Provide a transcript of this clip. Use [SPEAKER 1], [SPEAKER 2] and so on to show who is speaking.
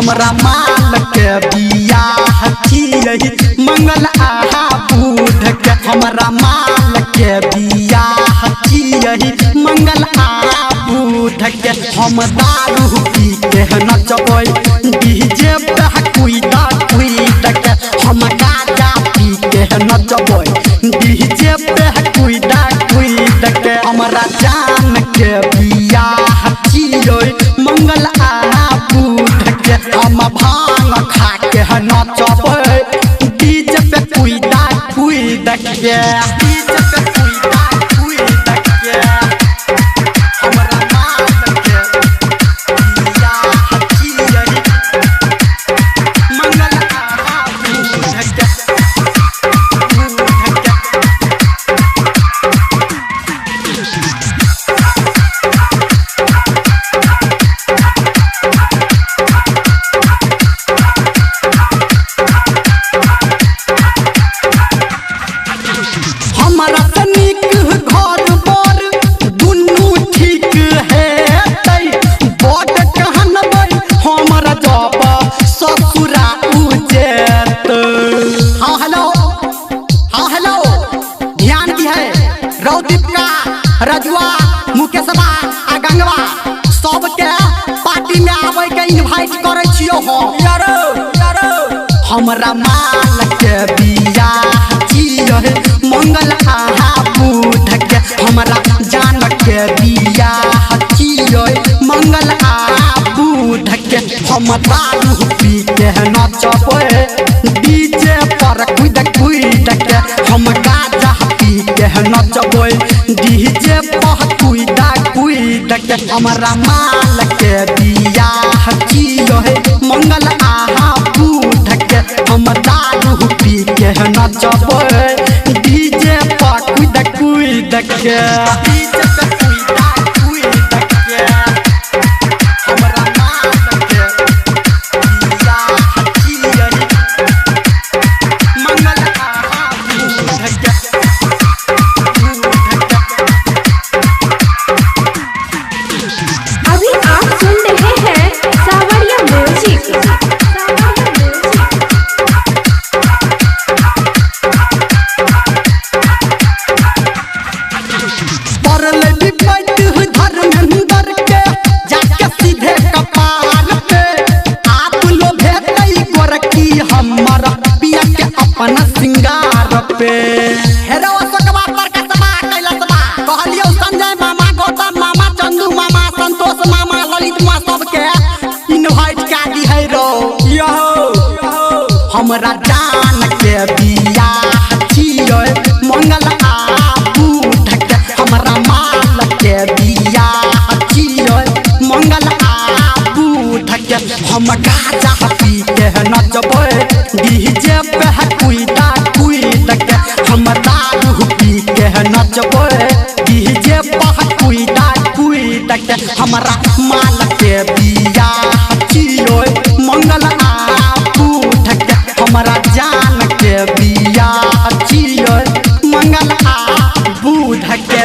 [SPEAKER 1] हमरा माल के बियाह छियै मंगल आहा बुध के हमरा माल के बियाह छियै मंगल आहा बुध के हम दारू पी के नचबै डीजे पे कुइदा कुइद के हम गाजा पी के नचबै डीजे पे कुइदा कुइद के हमरा जान के बियाह छियै मंगल आहा बुध के हम भांग खा के नचबै डीजे पे कुइदा कुइद के डीजे पे कुइदा कुइद के हमरा माल के बियाह छियै मंगल आहा बुध के हमरा तनिक घर बर दुनू ठीक हेतै बड़ कहनबै हमरा जब ससुरा उजेतै। हाँ हेलो ध्यान दी है रौदीपका रजुआ मुकेशवा आ गंगवा सबके पार्टी में आबै के इनवाइट करै छियो हो यारो हमरा माल के बियाह छियै मंगल आहा बुध के हमरा जान के बियाह छियै मंगल आहा बुध के हम दारू पी के नचबै डीजे पर कुइद कुइद के हम गाजा पी के नचबै डीजे पर कुइद कुइद के हमरा माल के बियाह छियै मंगल आहा बुध के हम दारू पी के नचबै डीजे पर कुइद कुइद के डीजे पे कुइदा कुइद के हमरा माल के बियाह छियै मंगल आहा बुध के
[SPEAKER 2] अभी आप सुन रहे हैं सावरिया म्यूजिक।
[SPEAKER 1] परल विपट धर्मेंद्र के जाके सीधे कपार पे आप लोभे तई गोरकी हमर पिया के अपन सिंगार पे हेरो सकवा पर कसबा कैलसबा कहलियो संजय मामा गौतम मामा चंदू मामा संतोष मामा ललित मामा सबके इनवाइट का दी है रो हमरा जान के बियाह छियै मंगल आहा बुध के हमरा माल के बियाह छियै मंगल आहा बुध के हम गाजा पी के नचबै डीजे पे कुइदा कुइद के हम दारू पी के नचबै डीजे पे कुइदा कुइद के हमरा माल के बियाह छियै मंगल आहा बुध के हमरा जान के बियाह छियै मंगल आहा बुध के।